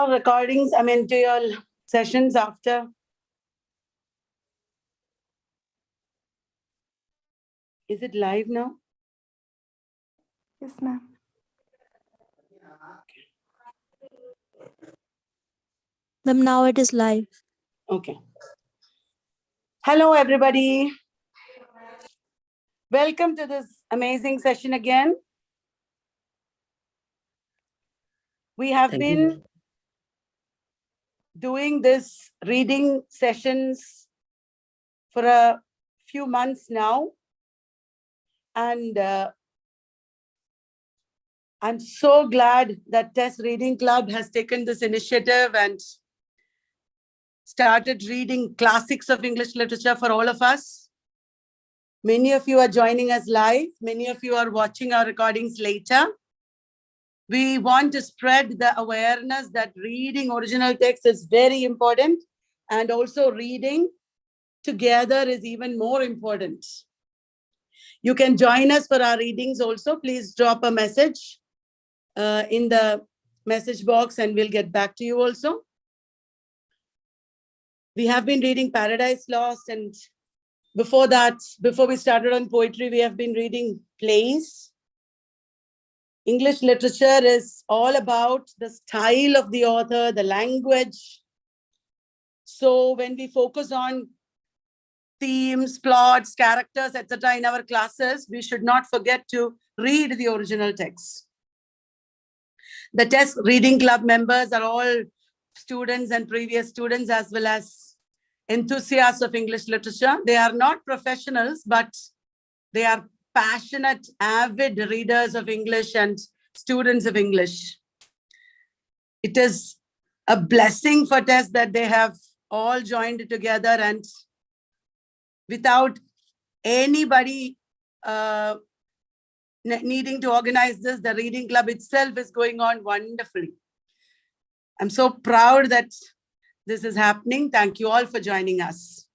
your recordings, to your sessions after. Is it live now? Yes, ma'am. Ma'am, now it is live. Okay. Hello, everybody. Welcome to this amazing session again. We have been doing this reading sessions for a few months now. And I'm so glad that TES Reading Club has taken this initiative and started reading classics of English literature for all of us. Many of you are joining us live. Many of you are watching our recordings later. We want to spread the awareness that reading original text is very important, and also reading together is even more important. You can join us for our readings also. Please drop a message in the message box and we'll get back to you also. We have been reading Paradise Lost, and before that, before we started on poetry, we have been reading plays. English literature is all about the style of the author, the language. So when we focus on themes, plots, characters, etc. in our classes, we should not forget to read the original text. The TES Reading Club members are all students and previous students, as well as enthusiasts of English literature. They are not professionals, but they are passionate, avid readers of English and students of English. It is a blessing for TES that they have all joined together, and without anybody needing to organize this, the reading club itself is going on wonderfully. I'm so proud that this is happening. Thank you all for joining us.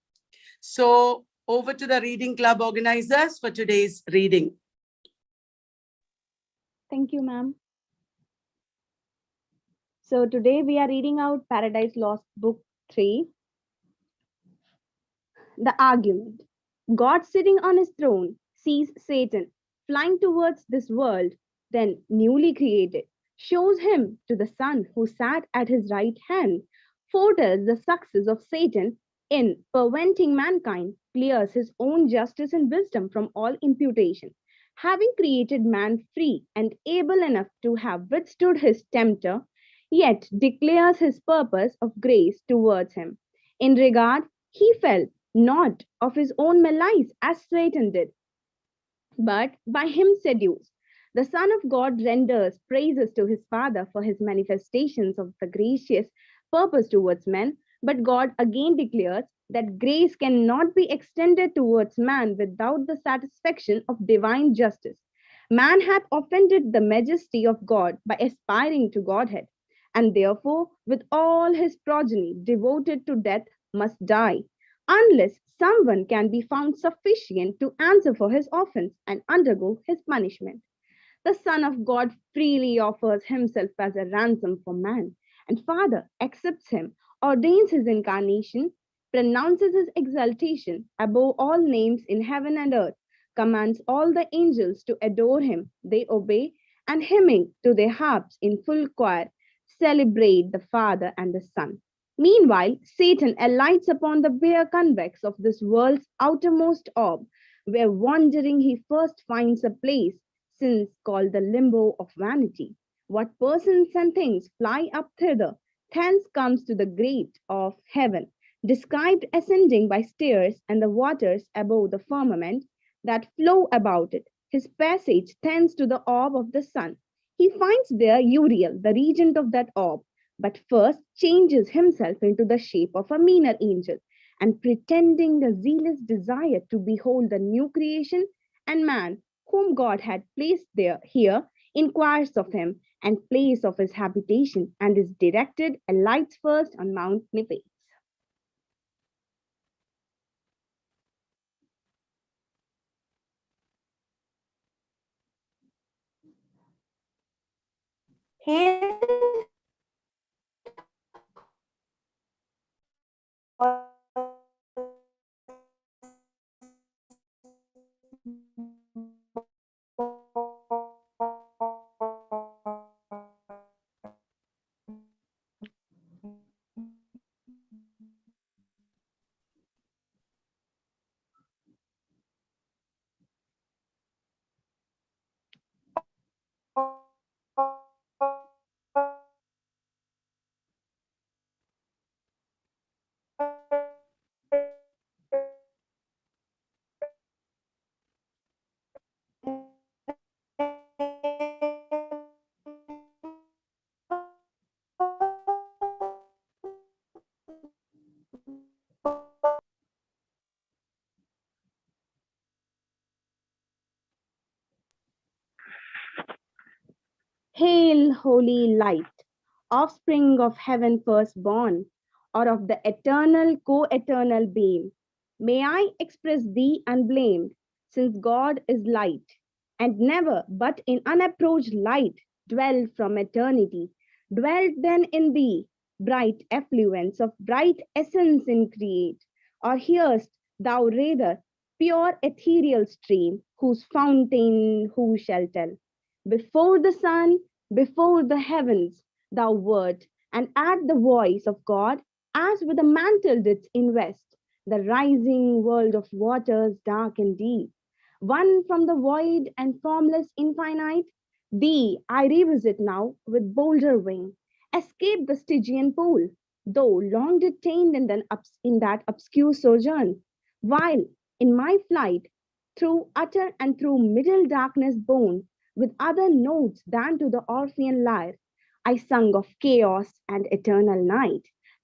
So over to the reading club organizers for today's reading. Thank you, ma'am. So today we are reading out Paradise Lost, Book 3. The argument. God sitting on his throne sees Satan flying towards this world, then newly created, shows him to the Son who sat at his right hand, foretells the success of Satan in preventing mankind, clears his own justice and wisdom from all imputation, having created man free and able enough to have withstood his tempter, yet declares his purpose of grace towards him. In regard, he felt not of his own malice as Satan did, but by him seduced. The Son of God renders praises to his Father for his manifestations of the gracious purpose towards men, but God again declares that grace cannot be extended towards man without the satisfaction of divine justice. Man hath offended the majesty of God by aspiring to Godhead, and therefore, with all his progeny devoted to death, must die, unless someone can be found sufficient to answer for his offense and undergo his punishment. The Son of God freely offers himself as a ransom for man, and Father accepts him, ordains his incarnation, pronounces his exaltation above all names in heaven and earth, commands all the angels to adore him. They obey, and hymning to their harps in full choir, celebrate the Father and the Son. Meanwhile, Satan alights upon the bare convex of this world's outermost orb, where wandering he first finds a place, since called the limbo of vanity. What persons and things fly up thither, thence comes to the grate of heaven, described ascending by stairs, and the waters above the firmament that flow about it. His passage thence to the orb of the sun. He finds there Uriel, the regent of that orb, but first changes himself into the shape of a meaner angel, and pretending a zealous desire to behold the new creation and man whom God had placed here, inquires of him and place of his habitation, and is directed, alights first on Mount Nipes. Hail, holy light, offspring of heaven firstborn, or of the eternal co-eternal beam. May I express thee unblamed, since God is light, and never but in unapproached light dwelled from eternity. Dwelt then in thee, bright effluence of bright essence in create, or hearest thou rather pure ethereal stream, whose fountain who shall tell? Before the sun, before the heavens, thou wert, and at the voice of God, as with a mantle didst invest the rising world of waters dark and deep. One from the void and formless infinite, thee I revisit now with bolder wing, escape the Stygian pool, though long detained in that obscure sojourn, while in my flight through utter and through middle darkness borne, with other notes than to the Orphean lyre, I sung of chaos and eternal night,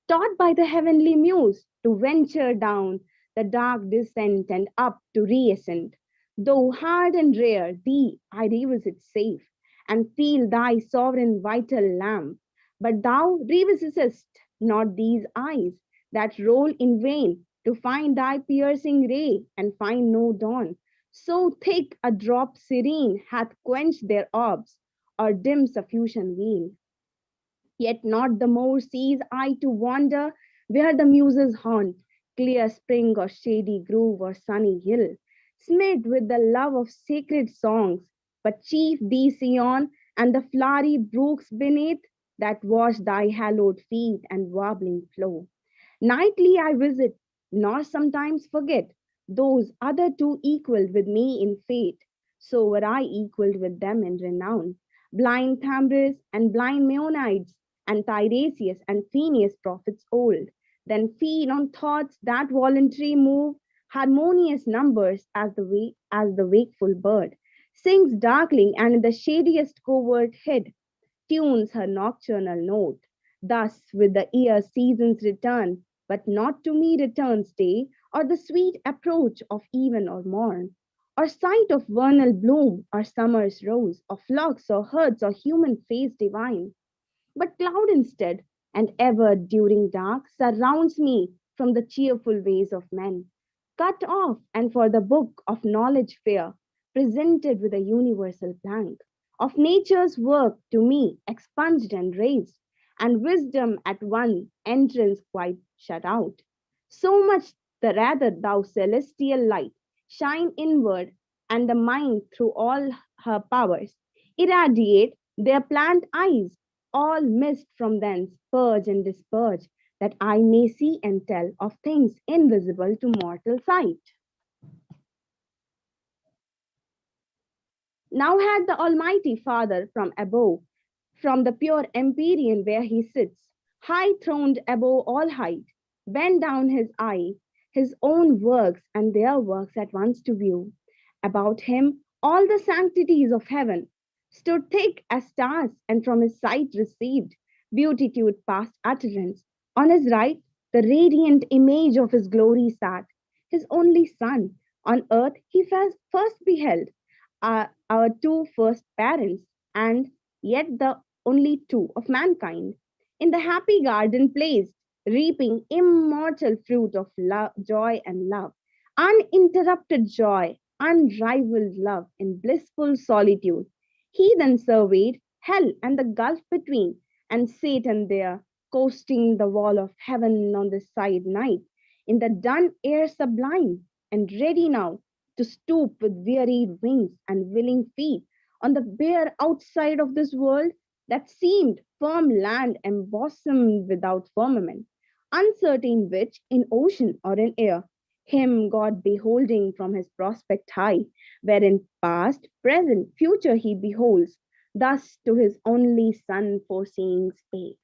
taught by the heavenly muse to venture down the dark descent and up to reascend. Though hard and rare, thee I revisit safe, and feel thy sovereign vital lamp. But thou revisitest not these eyes that roll in vain to find thy piercing ray and find no dawn. So thick a drop serene hath quenched their orbs, or dim suffusion veiled. Yet not the more cease I to wander where the muses haunt, clear spring or shady grove or sunny hill, smit with the love of sacred songs, but chief thee Sion and the flowery brooks beneath that wash thy hallowed feet and warbling flow. Nightly I visit, nor sometimes forget those other two equaled with me in fate. So were I equaled with them in renown. Blind Thambris and blind Meonides and Tiresias and Phineas prophets old. Then feed on thoughts that voluntary move, harmonious numbers as the wakeful bird. Sings darkling and in the shadiest covert hid, tunes her nocturnal note. Thus, with the ear, seasons return, but not to me returns day, or the sweet approach of even or morn, or sight of vernal bloom, or summer's rose, or flocks, or herds, or human face divine. But cloud instead, and ever during dark, surrounds me from the cheerful ways of men. Cut off, and for the book of knowledge fair, presented with a universal blank of nature's work to me expunged and raised, and wisdom at one entrance quite shut out. So much the rather thou celestial light shine inward, and the mind through all her powers irradiate their plant eyes, all mist from thence purge and disperse, that I may see and tell of things invisible to mortal sight. Now had the Almighty Father from above, from the pure empyrean where he sits, high throned above all height, bent down his eye, his own works and their works at once to view. About him all the sanctities of heaven stood thick as stars, and from his sight received beatitude past utterance. On his right, the radiant image of his glory sat, his only Son. On earth he first beheld our two first parents, and yet the only two of mankind, in the happy garden placed, reaping immortal fruit of love, joy and love, uninterrupted joy, unrivaled love in blissful solitude. He then surveyed hell and the gulf between, and Satan there, coasting the wall of heaven on this side night, in the dun air sublime, and ready now to stoop with wearied wings and willing feet on the bare outside of this world that seemed firm land embosomed without firmament, uncertain which in ocean or in air, him God beholding from his prospect high, wherein past, present, future he beholds, thus to his only Son foreseeing spake.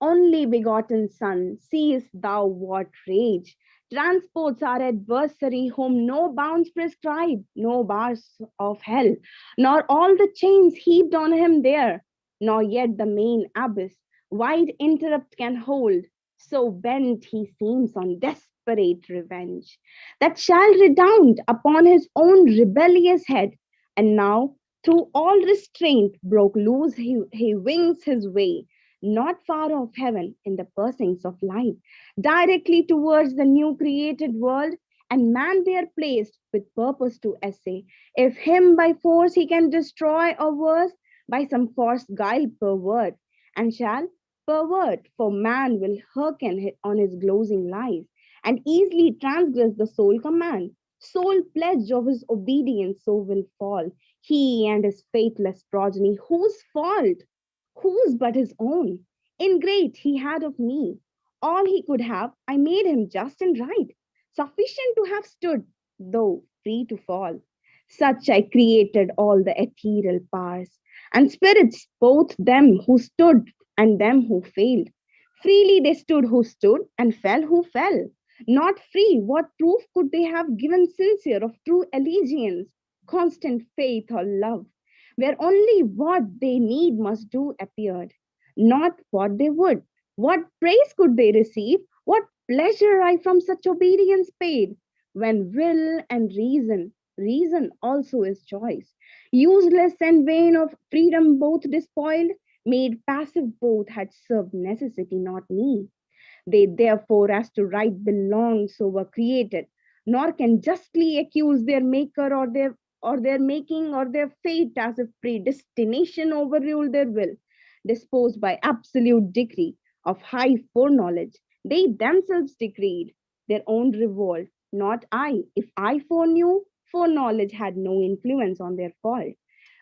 Only begotten Son, seest thou what rage transports our adversary, whom no bounds prescribe, no bars of hell, nor all the chains heaped on him there, nor yet the main abyss wide interrupt can hold. So bent he seems on desperate revenge, that shall redound upon his own rebellious head. And now Through all restraint broke loose, he wings his way, not far off heaven in the pursuits of light, directly towards the new created world, and man there placed with purpose to essay. If him by force he can destroy, or worse, by some forced guile pervert, and shall pervert, for man will hearken on his glozing lies, and easily transgress the sole command. Sole pledge of his obedience so will fall, he and his faithless progeny, whose fault? Whose but his own? Ingrate he had of me. All he could have, I made him just and right, sufficient to have stood, though free to fall. Such I created all the ethereal powers, and spirits, both them who stood and them who failed. Freely they stood who stood, and fell who fell. Not free, what proof could they have given sincere of true allegiance, constant faith or love, where only what they need must do appeared, not what they would? What praise could they receive? What pleasure I from such obedience paid? When will and reason also is choice, useless and vain of freedom both despoiled, made passive both had served necessity, not me. They therefore, as to right belong, so were created, nor can justly accuse their maker or their making or their fate as if predestination overruled their will, disposed by absolute decree of high foreknowledge. They themselves decreed their own revolt, not I. If I foreknew, foreknowledge had no influence on their fault,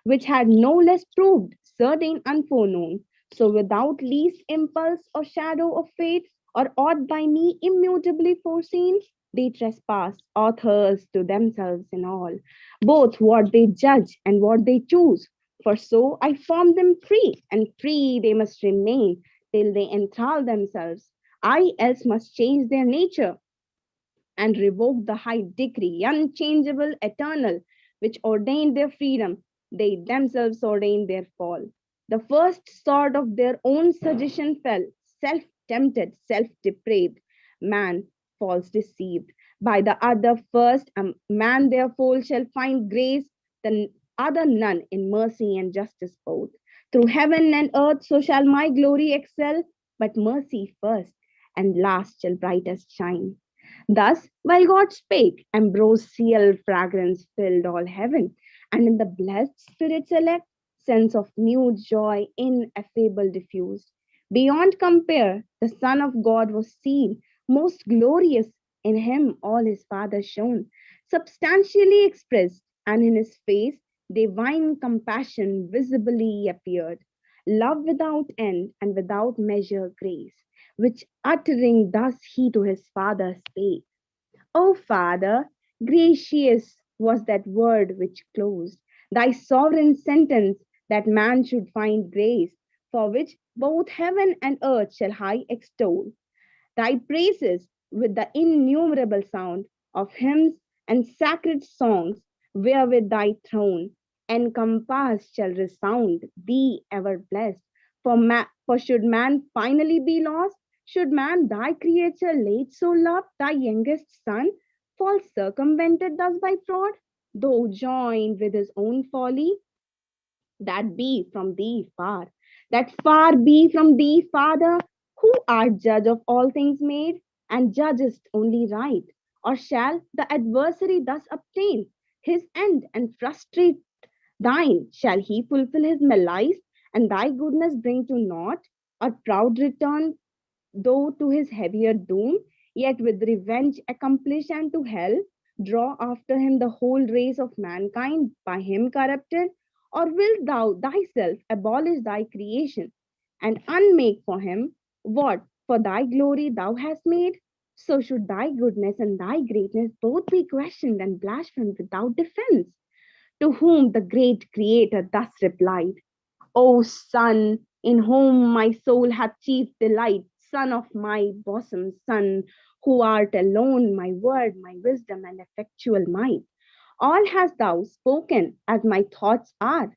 which had no less proved certain unforeknown. So without least impulse or shadow of fate, or aught by me immutably foreseen, they trespass, authors to themselves in all, both what they judge and what they choose. For so I formed them free, and free they must remain till they enthrall themselves. I else must change their nature and revoke the high decree, unchangeable, eternal, which ordained their freedom. They themselves ordained their fall. The first sword of their own suggestion fell, self tempted, self depraved, man falls deceived. By the other first, a man therefore shall find grace, the other none in mercy and justice both. Through heaven and earth, so shall my glory excel, but mercy first, and last shall brightest shine. Thus, while God spake, ambrosial fragrance filled all heaven, and in the blessed spirits elect, sense of new joy ineffable diffused. Beyond compare, the Son of God was seen, most glorious in him all his Father shone, substantially expressed, and in his face divine compassion visibly appeared, love without end and without measure grace, which uttering thus he to his Father spake. O Father, gracious was that word which closed thy sovereign sentence that man should find grace, for which both heaven and earth shall high extol thy praises with the innumerable sound of hymns and sacred songs, wherewith thy throne encompassed shall resound, thee ever blessed. For should man finally be lost, should man thy creature late so loved, thy youngest son, fall circumvented thus by fraud, though joined with his own folly, that be from thee far, that far be from thee, Father, who art judge of all things made, and judgest only right. Or shall the adversary thus obtain his end and frustrate thine? Shall he fulfill his malice and thy goodness bring to naught? Or proud return though to his heavier doom, yet with revenge accomplish and to hell draw after him the whole race of mankind by him corrupted? Or wilt thou thyself abolish thy creation and unmake for him what for thy glory thou hast made? So should thy goodness and thy greatness both be questioned and blasphemed without defense. To whom the great Creator thus replied, O Son, in whom my soul hath chief delight, Son of my bosom, Son, who art alone my word, my wisdom, and effectual might. All hast thou spoken as my thoughts are,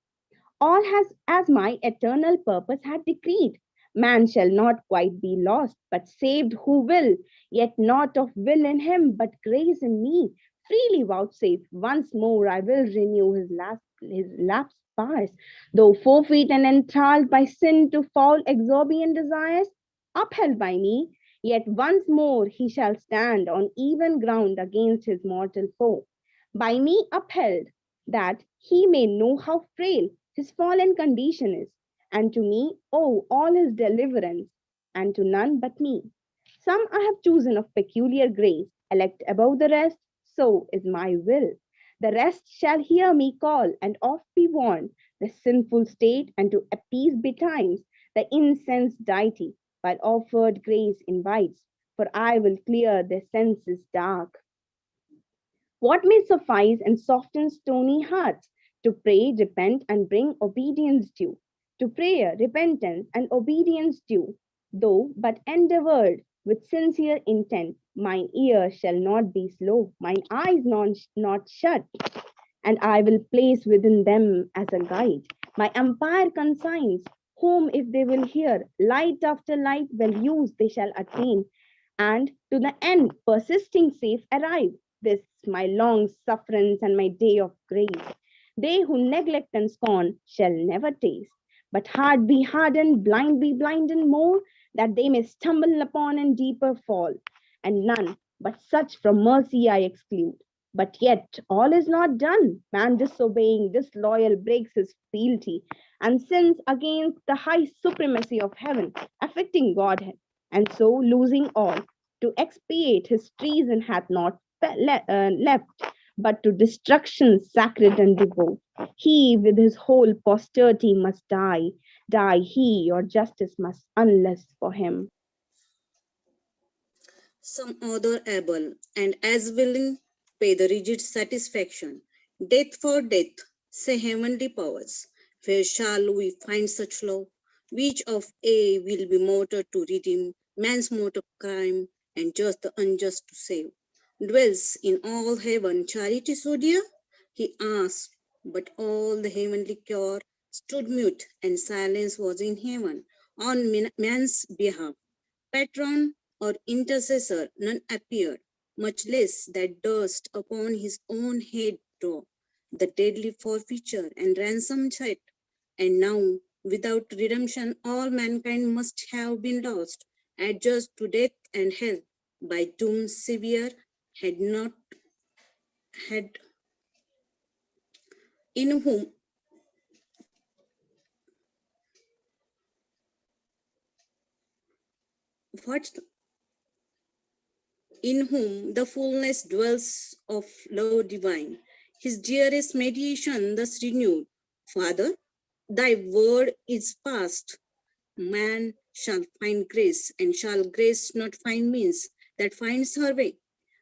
all has as my eternal purpose had decreed. Man shall not quite be lost, but saved who will, yet not of will in him, but grace in me. Freely vouchsafe, once more I will renew his lapse sparse. Though forfeit and enthralled by sin to foul exorbitant desires, upheld by me, yet once more he shall stand on even ground against his mortal foe. By me upheld, that he may know how frail his fallen condition is, and to me owe all his deliverance, and to none but me. Some I have chosen of peculiar grace, elect above the rest, so is my will. The rest shall hear me call, and oft be warned, the sinful state, and to appease betimes the incensed deity, while offered grace invites, for I will clear their senses dark. What may suffice and soften stony hearts? To pray, repent, and bring obedience due. To prayer, repentance, and obedience due. Though but endeavored with sincere intent, mine ear shall not be slow, mine eyes not shut, and I will place within them as a guide. My empire consigns, whom if they will hear, light after light, well used they shall attain, and to the end, persisting safe arrive. This my long sufferance and my day of grace. They who neglect and scorn shall never taste, but heart be hardened, blind be blinded more, that they may stumble upon and deeper fall. And none but such from mercy I exclude. But yet all is not done. Man disobeying, disloyal, breaks his fealty and sins against the high supremacy of heaven, affecting Godhead, and so losing all. To expiate his treason hath not left, but to destruction sacred and devout. He with his whole posterity must die he, or justice must unless for him. Some other able, and as willing, pay the rigid satisfaction. Death for death, say heavenly powers. Where shall we find such love? Which of A will be mortar to redeem man's mortal crime, and just the unjust to save? Dwells in all heaven charity so dear? He asked, but all the heavenly cure stood mute, and silence was in heaven on man's behalf. Patron or intercessor none appeared, much less that dust upon his own head draw, the deadly forfeiture and ransom set. And now, without redemption, all mankind must have been lost, adjudged to death and hell, by doom severe, had not had in whom what in whom the fullness dwells of love divine. His dearest mediation thus renewed, Father, thy word is past. Man shall find grace, and shall grace not find means that finds her way?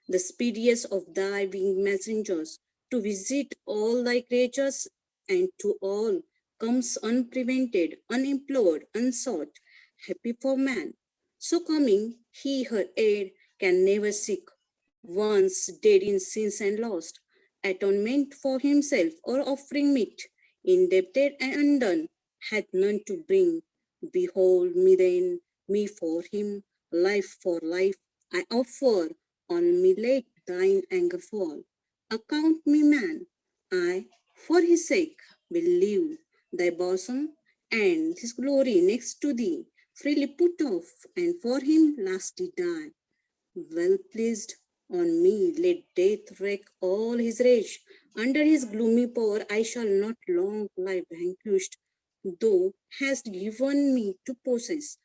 The speediest of thy winged messengers, to visit all thy creatures, and to all comes unprevented, unimplored, unsought, happy for man. So coming, he her aid can never seek, once dead in sins and lost, atonement for himself or offering meet, indebted and undone, hath none to bring. Behold me then, me for him, life for life, I offer, on me let thine anger fall. Account me man, I, for his sake, will leave thy bosom, and his glory next to thee, freely put off, and for him lastly die. Well pleased on me, let death wreak all his rage. Under his gloomy power I shall not long lie vanquished. Thou hast given me to possess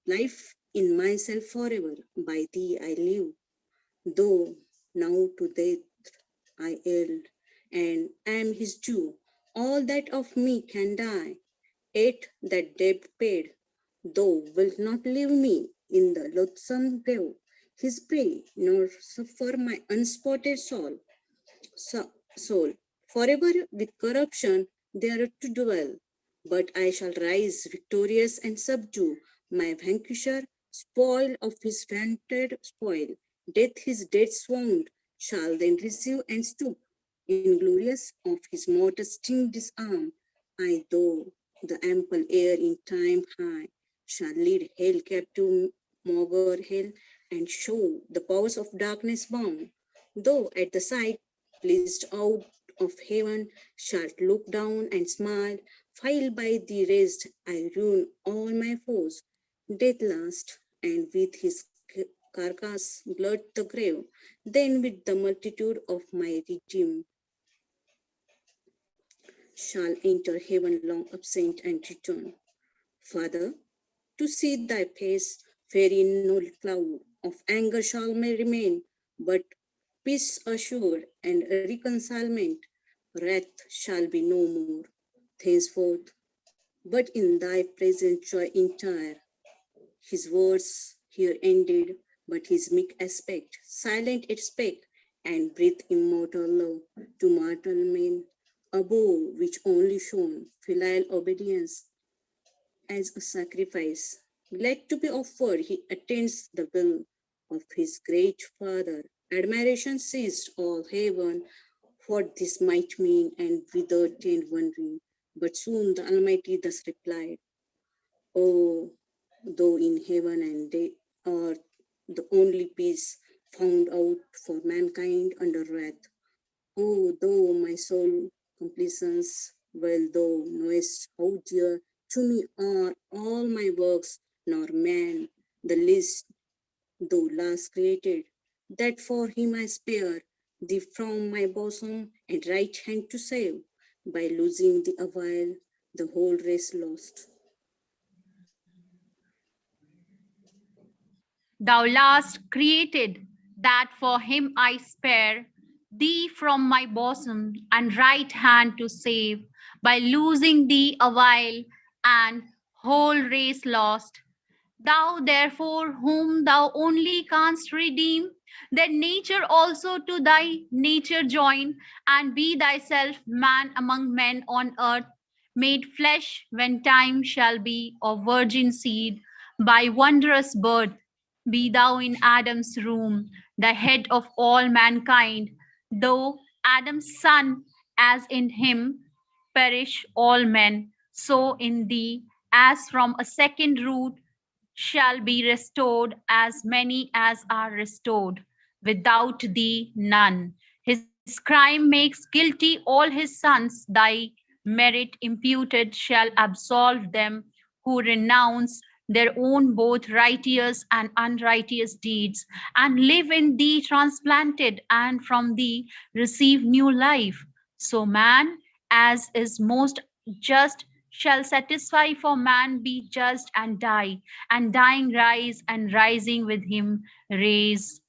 life in myself forever. By thee I live. Though now to death I yield, and am his due, all that of me can die. Yet that debt paid, thou wilt not leave me in the loathsome grave, his prey, nor suffer my unspotted soul forever with corruption there to dwell. But I shall rise victorious and subdue my vanquisher, spoil of his vaunted spoil. Death his dead swooned shall then receive and stoop, inglorious of his mortal sting disarm. I, though the ample air in time high, shall lead hell captive, maugre hell, and show the powers of darkness bound. Though at the sight pleased out of heaven shalt look down and smile, while by the rest I ruin all my foes. Death last, and with his carcass glut the grave, then with the multitude of my redeemed shall enter heaven long absent and return. Father, to see thy face, wherein no cloud of anger shall may remain, but peace assured and reconcilement, wrath shall be no more thenceforth, but in thy presence joy entire. His words here ended, but his meek aspect, silent it spake, and breathed immortal love to mortal men, above which only shone filial obedience as a sacrifice. Glad to be offered, he attends the will of his great Father. Admiration seized all heaven, what this might mean, and withered and wondering. But soon the Almighty thus replied, "Oh, though in heaven and earth the only peace found out for mankind under wrath. Oh, thou my soul complacence, well thou knowest how dear to me are all my works, nor man the least thou last created, that for him I spare thee from my bosom and right hand to save, by losing thee awhile the whole race lost." Thou last created, that for him I spare thee from my bosom and right hand to save, by losing thee awhile and whole race lost. Thou therefore, whom thou only canst redeem, that nature also to thy nature join, and be thyself man among men on earth, made flesh when time shall be of virgin seed, by wondrous birth, be thou in Adam's room, the head of all mankind, though Adam's son, as in him perish all men, so in thee, as from a second root, shall be restored as many as are restored. Without thee, none. His crime makes guilty all his sons. Thy merit imputed shall absolve them who renounce their own both righteous and unrighteous deeds, and live in thee transplanted, and from thee receive new life. So man, as is most just, shall satisfy, for man be just and die, and dying rise, and rising with him raise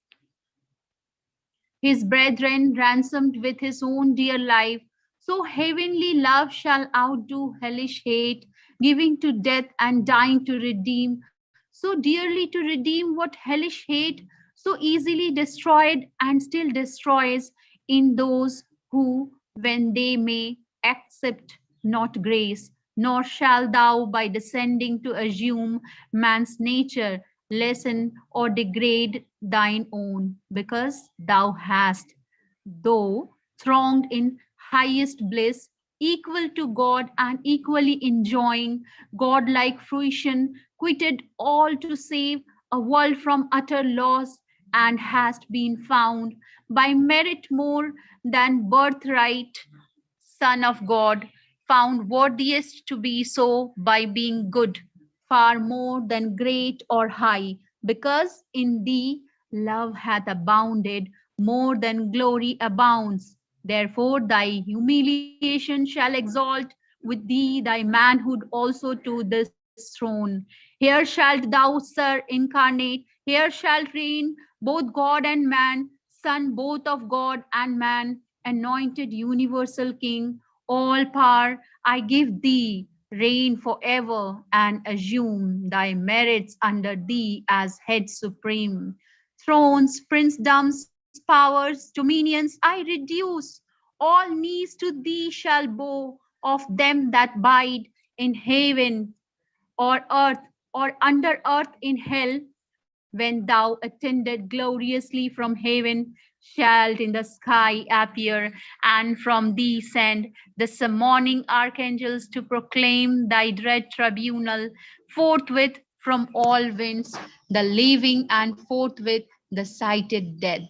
his brethren ransomed with his own dear life. So heavenly love shall outdo hellish hate, giving to death and dying to redeem, so dearly to redeem what hellish hate so easily destroyed and still destroys in those who, when they may, accept not grace, nor shall thou, by descending to assume man's nature, lessen or degrade thine own, because thou hast, though thronged in highest bliss, equal to God and equally enjoying godlike fruition, quitted all to save a world from utter loss, and hast been found by merit more than birthright, Son of God, found worthiest to be so by being good, far more than great or high, because in thee love hath abounded more than glory abounds. Therefore, thy humiliation shall exalt with thee thy manhood also to this throne. Here shalt thou, Sir, incarnate, here shalt reign both God and man, Son both of God and man, anointed universal King, all power I give thee, reign forever, and assume thy merits under thee as head supreme. Thrones, princedoms, powers, dominions I reduce, all knees to thee shall bow, of them that bide in heaven or earth, or under earth in hell, when thou attended gloriously from heaven, shalt in the sky appear, and from thee send the summoning archangels to proclaim thy dread tribunal, forthwith from all winds, the living, and forthwith the sighted dead.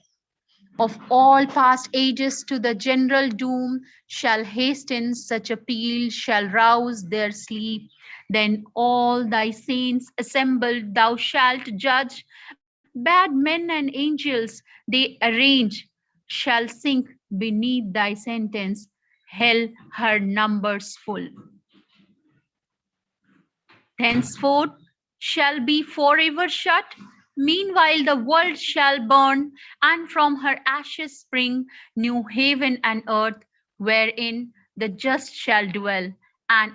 of all past ages to the general doom shall hasten, such appeal shall rouse their sleep. Then all thy saints assembled thou shalt judge, bad men and angels they arrange shall sink beneath thy sentence, hell her numbers full. Henceforth shall be forever shut. Meanwhile, the world shall burn, and from her ashes spring new heaven and earth, wherein the just shall dwell. And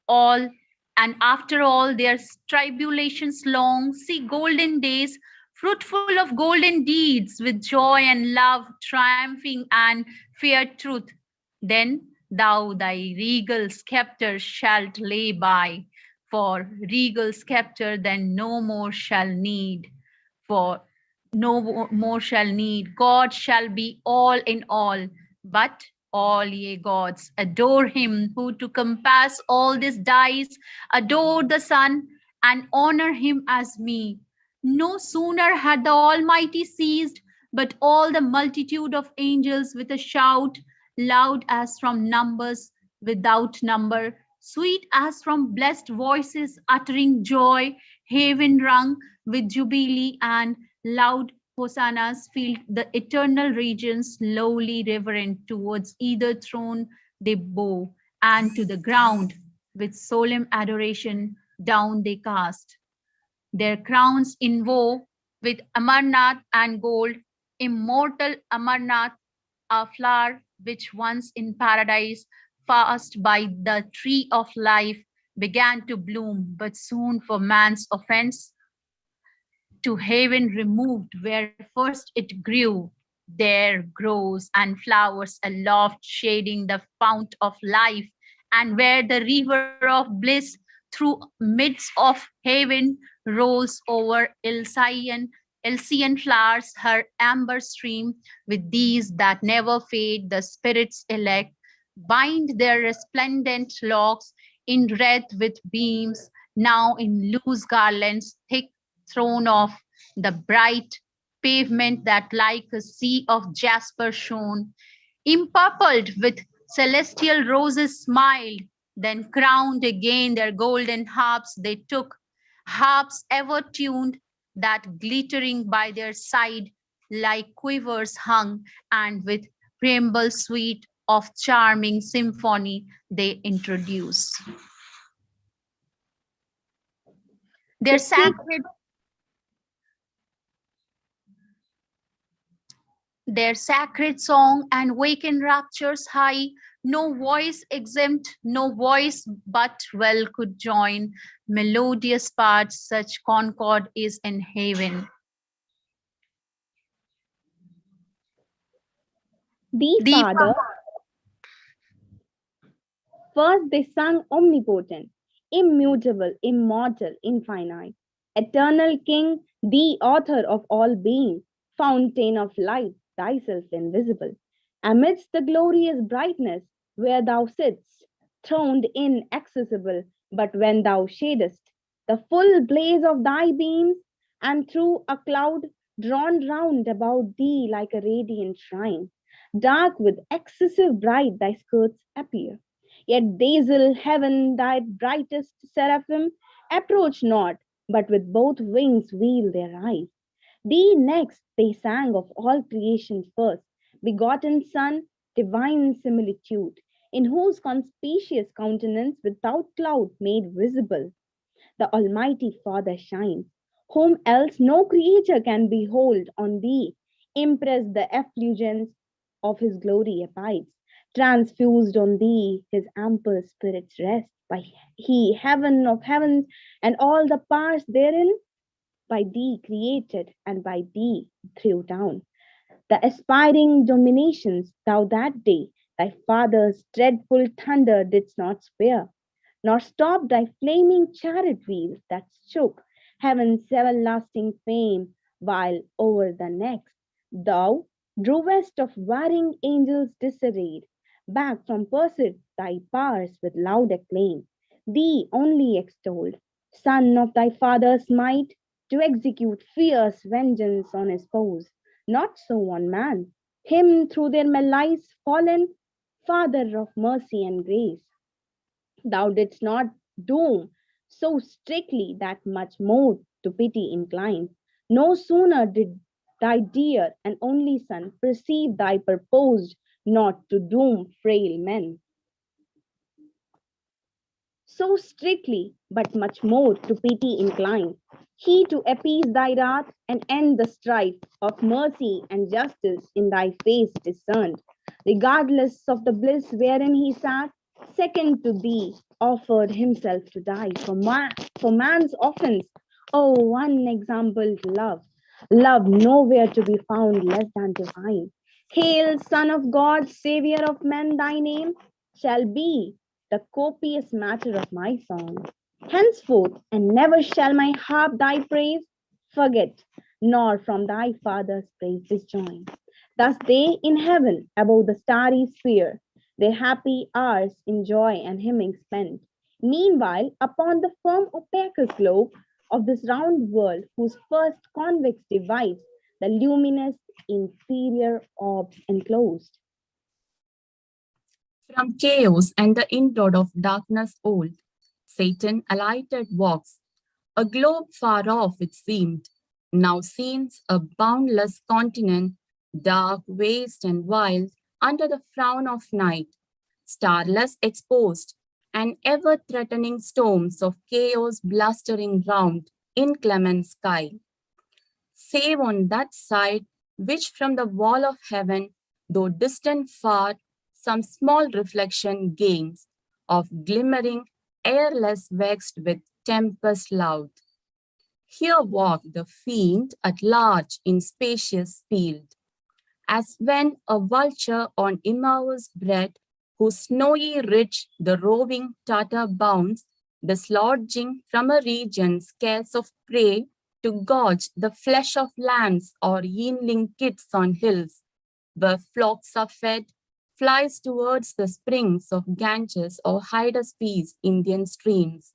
all, after all their tribulations long, see golden days, fruitful of golden deeds, with joy and love triumphing and fear truth. Then thou thy regal scepter shalt lay by, for regal scepter then no more shall need, for no more shall need. God shall be all in all, but all ye gods adore him who to compass all this dies, adore the Son and honor him as me. No sooner had the Almighty ceased, but all the multitude of angels with a shout, loud as from numbers without number, sweet as from blessed voices uttering joy, heaven rung with jubilee and loud hosannas filled the eternal regions, lowly reverent towards either throne they bow, and to the ground with solemn adoration down they cast their crowns in woe with Amarnath and gold, immortal Amarnath, a flower which once in paradise, fast by the tree of life, began to bloom, but soon for man's offense to heaven removed, where first it grew, there grows and flowers aloft, shading the fount of life, and where the river of bliss through midst of heaven rolls over Elysian flowers, her amber stream, with these that never fade, the spirits elect, bind their resplendent locks in wreath with beams, now in loose garlands thick thrown off the bright pavement that like a sea of jasper shone, empurpled with celestial roses smiled, then crowned again their golden harps they took, harps ever tuned, that glittering by their side like quivers hung, and with preamble sweet of charming symphony they introduce. Their The sacred sacred Their sacred song and waken raptures high, no voice exempt, no voice but well could join. Melodious parts, such concord is in heaven. the The Father, first they sung omnipotent, immutable, immortal, infinite, eternal King, the author of all being, fountain of light, thyself invisible. Amidst the glorious brightness where thou sittest, throned inaccessible, but when thou shadest the full blaze of thy beams, and through a cloud drawn round about thee like a radiant shrine, dark with excessive bright thy skirts appear. Yet dazzle heaven thy brightest seraphim approach not, but with both wings wheel their eyes. Thee next they sang of all creation first, begotten Son, divine similitude, in whose conspicuous countenance without cloud made visible the Almighty Father shines, whom else no creature can behold on thee, impress the effulgence of his glory abides, transfused on thee his ample spirit's rest, by he heaven of heavens and all the powers therein, by thee created and by thee threw down. The aspiring dominations thou that day thy father's dreadful thunder didst not spare, nor stop thy flaming chariot wheels that shook heaven's everlasting fame, while over the next thou drove of warring angels disarrayed, back from pursuit thy powers with loud acclaim, thee only extolled, son of thy father's might, to execute fierce vengeance on his foes, Not so one man, him through their malice fallen, Father of mercy and grace. Thou didst not doom so strictly that much more to pity incline. No sooner did thy dear and only Son perceive thy purposed not to doom frail men so strictly, but much more to pity incline. He to appease thy wrath and end the strife of mercy and justice in thy face discerned, regardless of the bliss wherein he sat, second to thee, offered himself to die for man's offense. Oh, one exampled love, love nowhere to be found less than divine. Hail, Son of God, Savior of men, thy name shall be the copious matter of my song. Henceforth, and never shall my harp thy praise forget, nor from thy Father's praise disjoin. Thus they in heaven above the starry sphere their happy hours in joy and hymning spent. Meanwhile, upon the firm opaque globe of this round world, whose first convex divides the luminous inferior orbs enclosed. From chaos and the inroad of darkness old, Satan alighted walks. A globe far off it seemed, now seems a boundless continent, dark, waste, and wild, under the frown of night, starless exposed, and ever-threatening storms of chaos blustering round inclement sky. Save on that side, which from the wall of heaven, though distant far, some small reflection gains, of glimmering, airless vexed with tempest loud. Here walked the fiend at large in spacious field, as when a vulture on Emmaus bred, whose snowy ridge the roving Tartar bounds, dislodging from a region scarce of prey to gorge the flesh of lambs or yearling kids on hills, where flocks are fed, flies towards the springs of Ganges or Hydaspes Indian streams.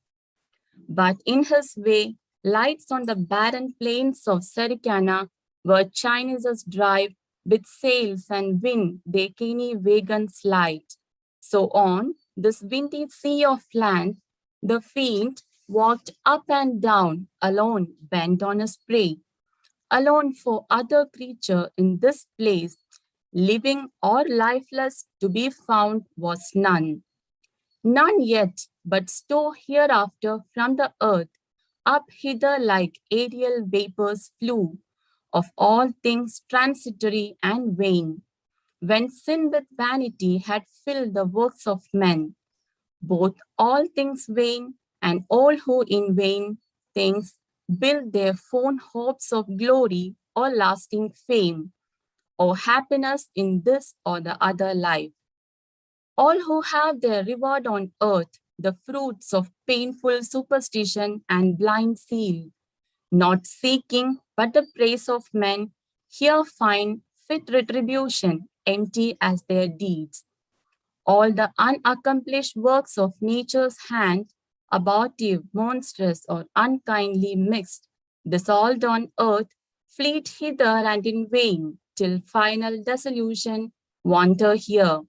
But in his way, lights on the barren plains of Sericana, where Chineses drive with sails and wind their canny wagons light. So on this windy sea of land, the fiend walked up and down, alone bent on his prey. Alone for other creature in this place, living or lifeless to be found was none. None yet, but store hereafter from the earth, up hither like aerial vapors flew, of all things transitory and vain. When sin with vanity had filled the works of men, both all things vain and all who in vain things build their fond hopes of glory or lasting fame, or happiness in this or the other life. All who have their reward on earth, the fruits of painful superstition and blind zeal, not seeking but the praise of men, here find fit retribution, empty as their deeds. All the unaccomplished works of nature's hand, abortive, monstrous, or unkindly mixed, dissolved on earth, fleet hither and in vain, till final dissolution wander here.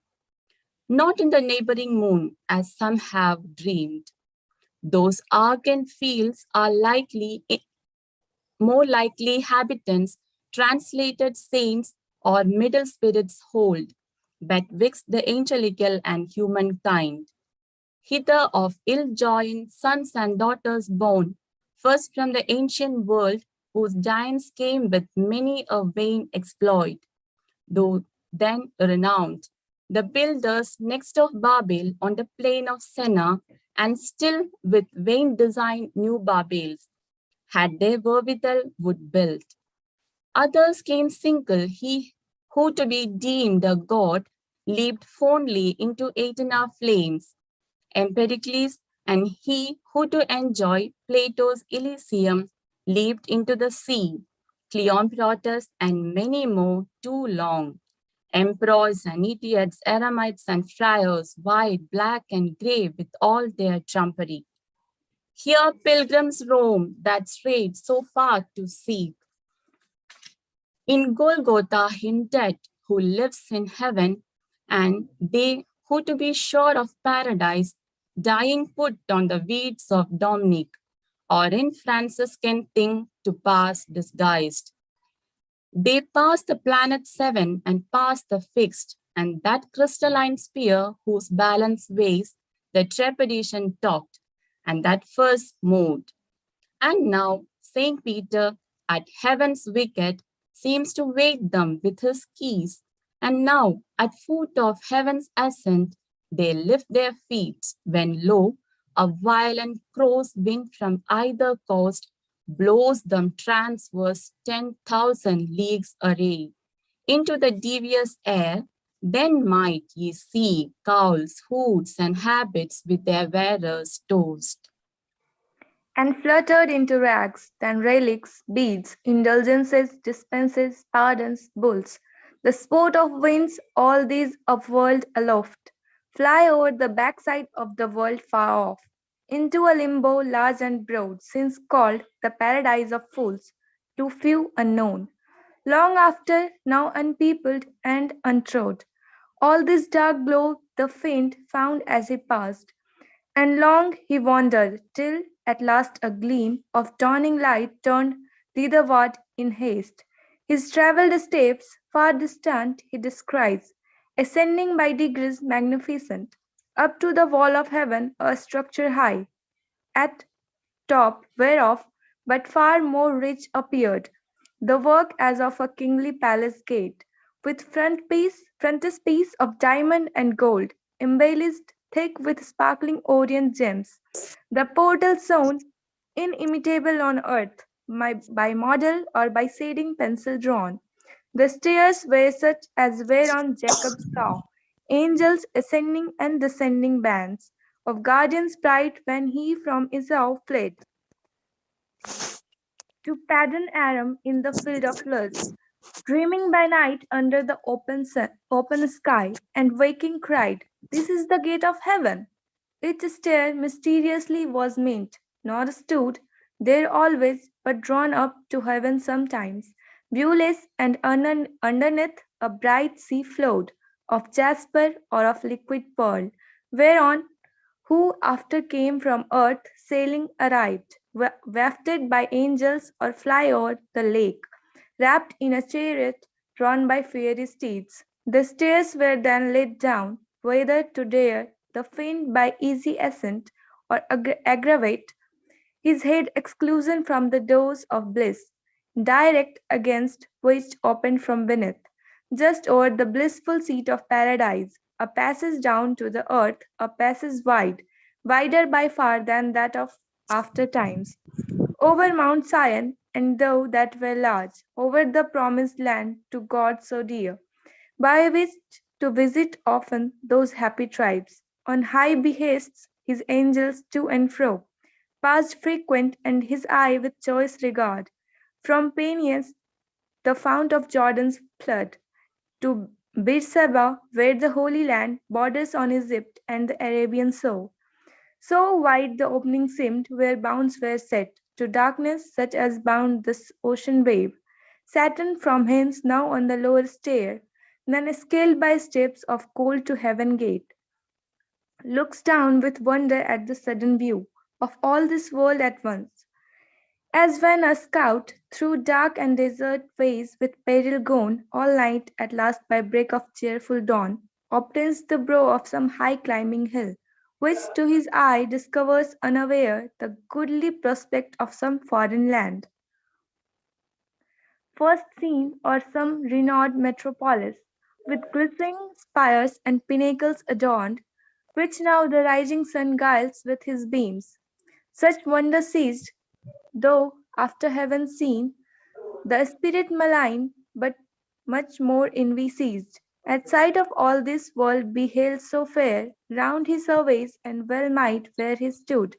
Not in the neighboring moon, as some have dreamed. Those argent fields are more likely habitants, translated saints, or middle spirits hold, betwixt the angelical and humankind. Hither of ill-joined sons and daughters born, first from the ancient world, whose giants came with many a vain exploit, though then renowned. The builders next of Babel on the plain of Senna, and still with vain design new Babels, had their wherewithal would build. Others came single, he who to be deemed a god leaped fondly into Aetna flames. Empedocles and he who to enjoy Plato's Elysium leaped into the sea. Cleompatrus and many more too long. Emperors and idiots, eremites and friars, white, black, and grey with all their trumpery. Here pilgrims roam that strayed so far to seek In Golgotha hinted who lives in heaven, and they who to be sure of paradise, dying put on the weeds of Dominic, or in Franciscan thing to pass disguised. They pass the planet seven and pass the fixed, and that crystalline sphere whose balance weighs the trepidation talked, and that first moved. And now Saint Peter at heaven's wicket seems to wake them with his keys, and now at foot of heaven's ascent they lift their feet when lo, a violent cross wind from either coast blows them transverse 10,000 leagues array into the devious air. Then might ye see cowls, hoods, and habits with their wearers toast. And fluttered into rags, then relics, beads, indulgences, dispenses, pardons, bulls, the sport of winds, all these upward aloft, fly over the backside of the world far off, into a limbo large and broad, since called the paradise of fools, to few unknown, long after, now unpeopled and untrod. All this dark glow the faint found as he passed, and long he wandered, till at last a gleam of dawning light turned thitherward in haste. His travelled steps, far distant, he descries, ascending by degrees magnificent, up to the wall of heaven, a structure high, at top whereof but far more rich appeared the work as of a kingly palace gate, with frontispiece of diamond and gold, embellished thick with sparkling orient gems. The portal sown, inimitable on earth, by model or by shading pencil drawn. The stairs were such as whereon Jacob saw angels ascending and descending bands of guardians bright when he from Esau fled to Paddan Aram in the field of Luz, dreaming by night under the open sky, and waking cried, "This is the gate of heaven." Each stair mysteriously was meant, nor stood there always, but drawn up to heaven sometimes, viewless, and underneath a bright sea flowed, of jasper or of liquid pearl, whereon who after came from earth sailing arrived, wafted by angels, or fly o'er the lake, wrapped in a chariot drawn by fiery steeds. The stairs were then laid down, whether to dare the faint by easy ascent, or aggravate his head exclusion from the doors of bliss, direct against which opened from beneath, just over the blissful seat of paradise, a passage down to the earth, a passage wide, wider by far than that of after times, over Mount Sion, and though that were large, over the promised land to God so dear, by which to visit often those happy tribes. On high behests his angels to and fro passed frequent, and his eye with choice regard, from Peneus, the fount of Jordan's flood, to Beersheba, where the Holy Land borders on Egypt and the Arabian shore. So wide the opening seemed, where bounds were set, to darkness such as bound this ocean wave. Saturn from hence now on the lower stair, then scaled by steps of cold to heaven gate, looks down with wonder at the sudden view of all this world at once, as when a scout through dark and desert ways with peril gone all night at last by break of cheerful dawn obtains the brow of some high climbing hill, which to his eye discovers unaware the goodly prospect of some foreign land, first seen, or some renowned metropolis, with glittering spires and pinnacles adorned, which now the rising sun giles with his beams. Such wonder seized, though after heaven seen, the spirit malign, but much more envy seized. At sight of all this world beheld so fair, round he surveys, and well might where he stood,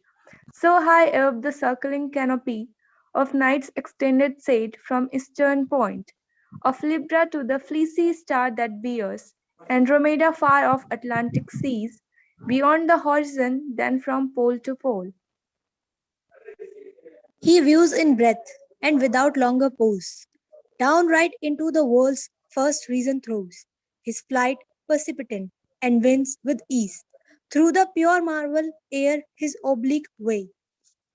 so high above the circling canopy of night's extended shade from eastern point of Libra to the fleecy star that bears Andromeda far off Atlantic seas, beyond the horizon, then from pole to pole. He views in breadth and without longer pause. down right into the world's first reason throws. His flight precipitant and winds with ease. Through the pure marble air his oblique way,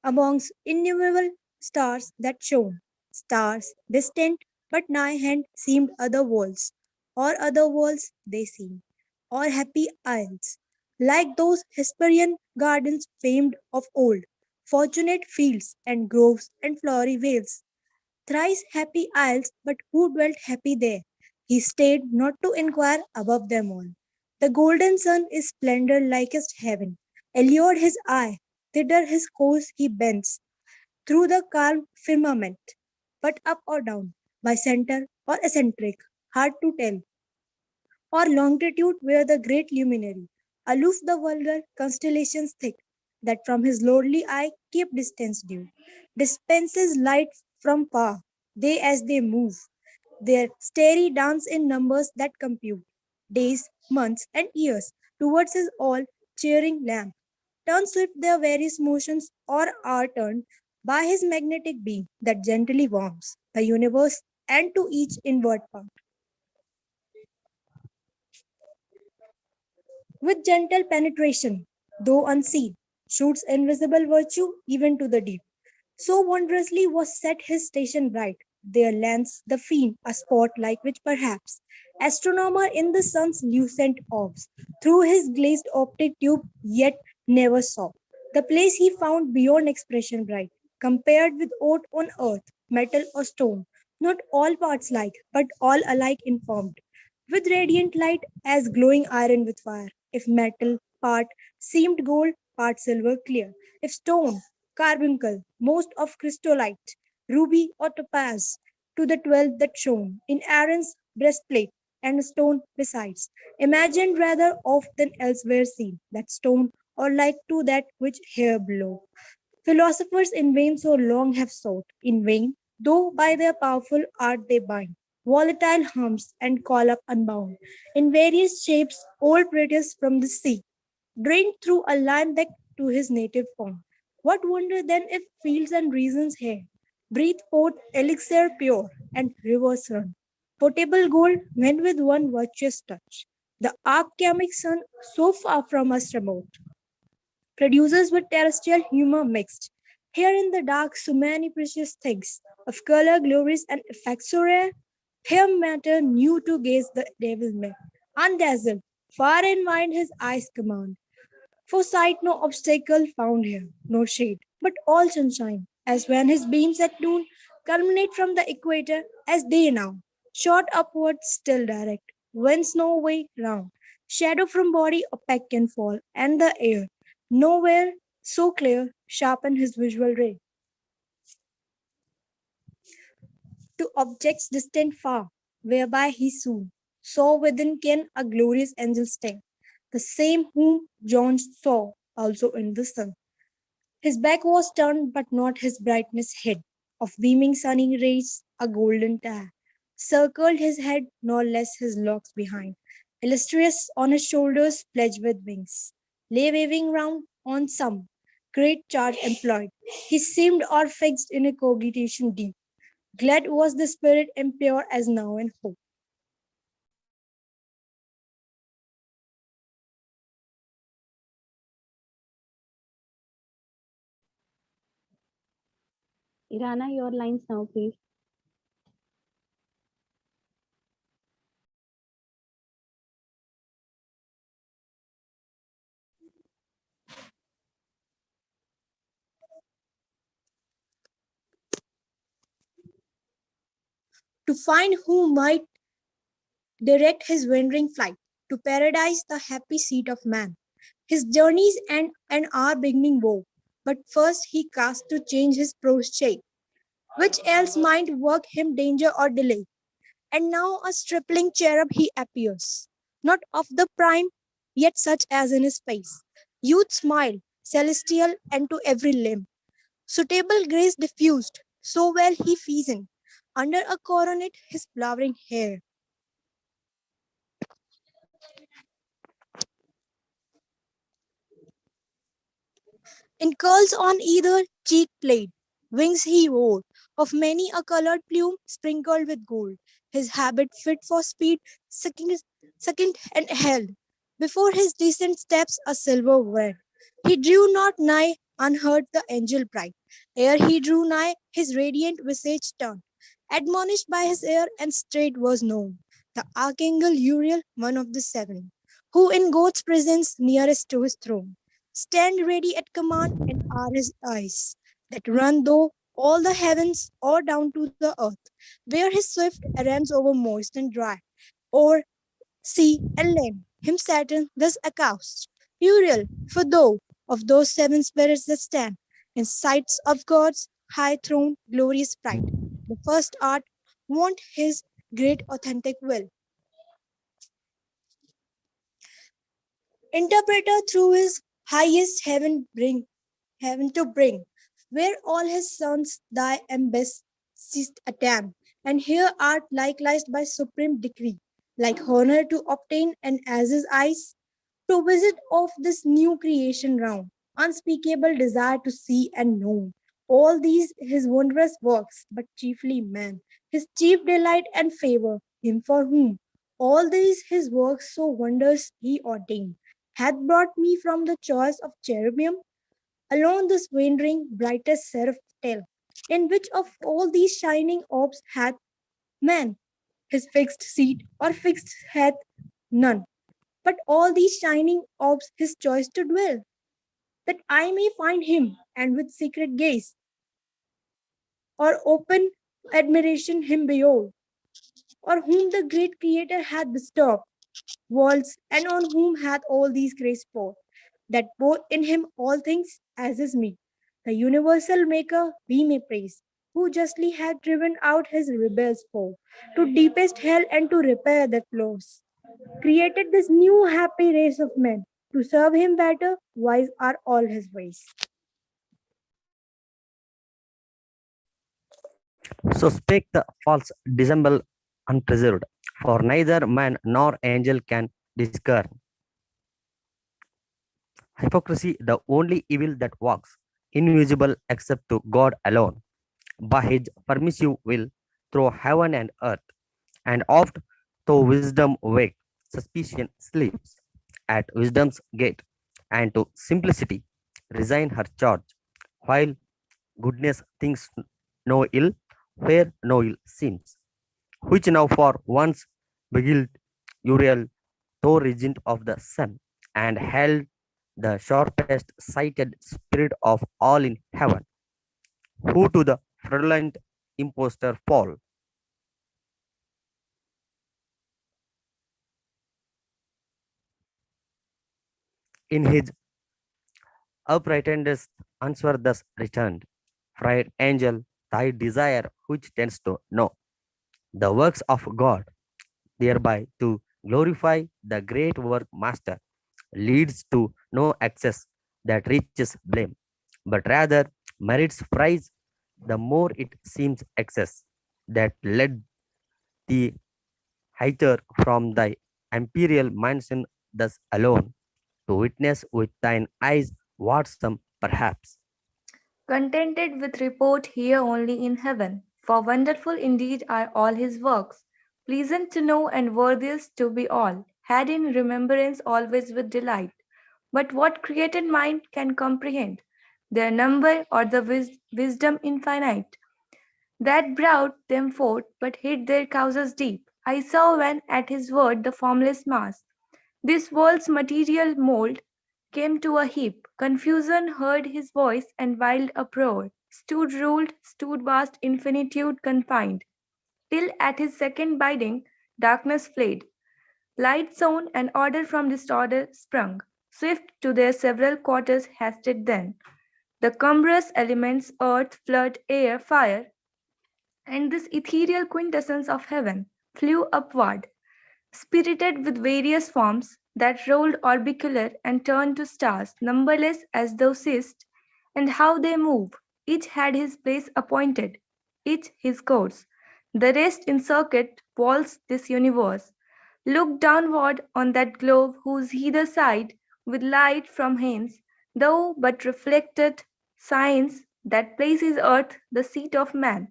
amongst innumerable stars that shone, stars distant but nigh hand seemed other worlds, or other worlds they seemed, or happy isles, like those Hesperian gardens famed of old, fortunate fields and groves and flowery vales, thrice happy isles, but who dwelt happy there? He stayed not to inquire above them all. The golden sun is splendor likest heaven, allured his eye, thither his course he bends, through the calm firmament, but up or down, by center or eccentric, hard to tell, or longitude where the great luminary, aloof the vulgar constellations thick, that from his lordly eye keep distance due, dispenses light from far, they as they move, their starry dance in numbers that compute, days, months, and years, towards his all cheering lamp, turn swift their various motions, or are turned by his magnetic beam that gently warms the universe and to each inward part. With gentle penetration, though unseen, shoots invisible virtue even to the deep. So wondrously was set his station bright, there lands the fiend, a spot like which perhaps astronomer in the sun's lucent orbs, through his glazed optic tube yet never saw. The place he found beyond expression bright, compared with aught on earth, metal or stone, not all parts like, but all alike informed with radiant light as glowing iron with fire. If metal, part seemed gold, part silver clear. If stone, carbuncle, most of crystallite, ruby or topaz, to the 12 that shone in Aaron's breastplate and a stone besides, imagined rather oft than elsewhere seen, that stone or like to that which here below. Philosophers in vain so long have sought, in vain, though by their powerful art they bind volatile harms and call up unbound, in various shapes, old Proteus from the sea, drained through a line back to his native form. What wonder then if fields and reasons here breathe forth elixir pure and rivers run, potable gold when with one virtuous touch. The alchemic sun, so far from us remote, produces with terrestrial humor mixed. Here in the dark, so many precious things of color, glories, and effects so rare. Here matter new to gaze the devil may, undazzled, far and wide his eyes command. For sight no obstacle found here, no shade, but all sunshine, as when his beams at noon culminate from the equator as they now, shot upward still direct, whence no way round. Shadow from body opaque can fall, and the air, nowhere so clear, sharpen his visual ray. To objects distant far, whereby he soon saw within ken a glorious angel stand, the same whom John saw also in the sun. His back was turned, but not his brightness hid. Of beaming sunny rays, a golden tire circled his head, nor less his locks behind. Illustrious on his shoulders, pledged with wings, lay waving round on some great charge employed. He seemed or fixed in a cogitation deep. Glad was the spirit impure as now in hope. Irana, your lines now, please. To find who might direct his wandering flight to paradise, the happy seat of man. His journeys end and are beginning woe, but first he casts to change his prose shape, which else might work him danger or delay. And now a stripling cherub he appears, not of the prime, yet such as in his face. Youth smile, celestial and to every limb, suitable grace diffused, so well he feasing, under a coronet his flowering hair. In curls on either cheek played, Wings he wore, of many a colored plume sprinkled with gold. His habit fit for speed, second and held. Before his decent steps a silver word. He drew not nigh, unheard the angel bright. Ere he drew nigh, his radiant visage turned. Admonished by his air, and straight was known the archangel Uriel, one of the seven, who in God's presence nearest to his throne, stand ready at command, and are his eyes that run through all the heavens or down to the earth, where his swift errands over moist and dry, o'er sea and land. Him Saturn thus accosts, Uriel, for thou of those seven spirits that stand in sights of God's high throne, glorious bright, the first art want his great authentic will. Interpreter through his highest heaven to bring, where all his sons thy embassies attempt, and here art likewise by supreme decree, like honor to obtain, and as his eyes to visit of this new creation round, unspeakable desire to see and know. All these his wondrous works, but chiefly man, his chief delight and favor, him for whom all these his works so wonders he ordained, hath brought me from the choice of cherubim alone this wandering brightest seraph tale, in which of all these shining orbs hath man his fixed seat, or fixed hath none, but all these shining orbs his choice to dwell, that I may find him, and with secret gaze, or open admiration him behold, or whom the great Creator hath bestowed worlds, and on whom hath all these grace poured, that both in him all things as is me, the universal maker we may praise, who justly hath driven out his rebels foe to deepest hell and to repair their flaws, created this new happy race of men to serve him better, wise are all his ways. So spake the false dissemble unpreserved, for neither man nor angel can discern. Hypocrisy, the only evil that walks, invisible except to God alone, by his permissive will through heaven and earth, and oft though wisdom wake, suspicion sleeps at wisdom's gate, and to simplicity resign her charge, while goodness thinks no ill, where no ill seems, which now for once beguiled Uriel, though regent of the sun, and held the sharpest sighted spirit of all in heaven, who to the fraudulent impostor fall. In his uprightness answer thus returned, Friar angel, thy desire which tends to know the works of God, thereby to glorify the great work master, leads to no excess that reaches blame, but rather merits praise the more it seems excess that led thee hither from thy imperial mansion thus alone to witness with thine eyes what some perhaps. Contented with report here only in heaven, for wonderful indeed are all his works, pleasant to know and worthiest to be all, had in remembrance always with delight. But what created mind can comprehend their number or the wisdom infinite that brought them forth but hid their causes deep? I saw when at his word the formless mass, this world's material mold, came to a heap. Confusion heard his voice, and wild uproar stood ruled, stood vast infinitude confined, till at his second bidding darkness fled. Light shone, and order from disorder sprung. Swift to their several quarters hasted then the cumbrous elements, earth, flood, air, fire, and this ethereal quintessence of heaven flew upward, spirited with various forms that rolled orbicular and turned to stars, numberless as thou seest, and how they move. Each had his place appointed, each his course. The rest in circuit walls this universe. Look downward on that globe whose hither side, with light from hence, thou but reflected, shines That place is earth, the seat of man.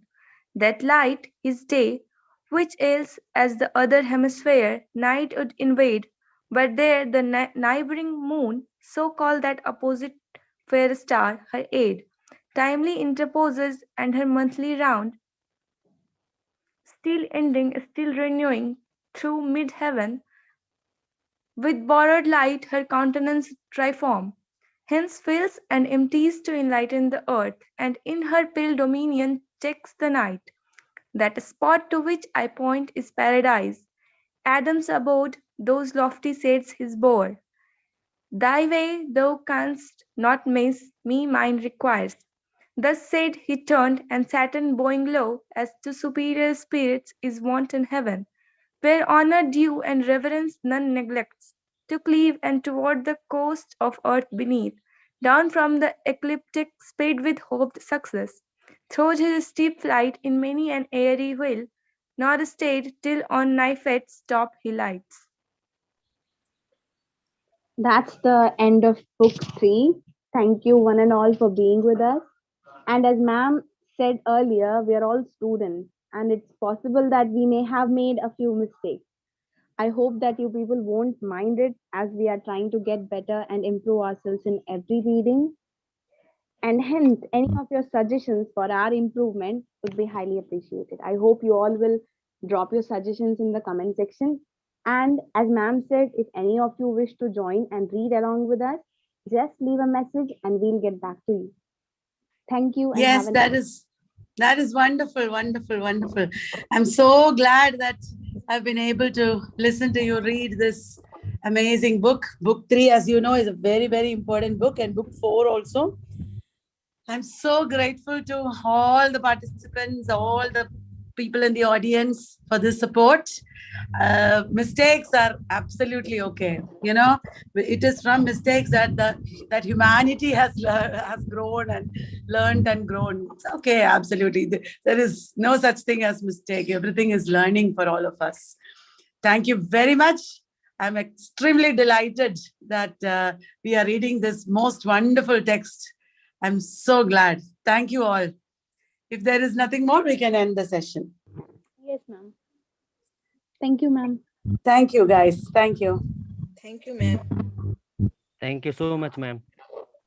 That light is day, which else as the other hemisphere night would invade, but there the neighboring moon, so called that opposite fair star, her aid, timely interposes, and her monthly round, still ending, still renewing, through mid heaven, with borrowed light her countenance triform, hence fills and empties to enlighten the earth, and in her pale dominion checks the night. That spot to which I point is paradise. Adam's abode, those lofty shades his bore. Thy way thou canst not miss, me mine requires. Thus said, he turned, and Saturn bowing low, as to superior spirits is wont in heaven, where honor due and reverence none neglects, to cleave and toward the coast of earth beneath, down from the ecliptic sped with hoped success, throws his steep flight in many an airy wheel, nor stayed till on Nifet's top he lights. That's the end of book 3. Thank you, one and all, for being with us. And as ma'am said earlier, we are all students, and it's possible that we may have made a few mistakes. I hope that you people won't mind it, as we are trying to get better and improve ourselves in every reading. And hence, any of your suggestions for our improvement would be highly appreciated. I hope you all will drop your suggestions in the comment section. And as ma'am said, if any of you wish to join and read along with us, just leave a message and we'll get back to you. Thank you. And Yes, have that is wonderful, wonderful, wonderful. I'm so glad that I've been able to listen to you read this amazing book. Book 3, as you know, is a very, very important book, and book 4 also. I'm so grateful to all the participants, all the people in the audience for this support. Mistakes are absolutely okay. You know, it is from mistakes that that humanity has grown and learned and grown. It's okay, absolutely. There is no such thing as mistake. Everything is learning for all of us. Thank you very much. I'm extremely delighted that we are reading this most wonderful text. I'm so glad. Thank you all. If there is nothing more, we can end the session. Yes, ma'am. Thank you, ma'am. Thank you, guys. Thank you. Thank you, ma'am. Thank you so much, ma'am.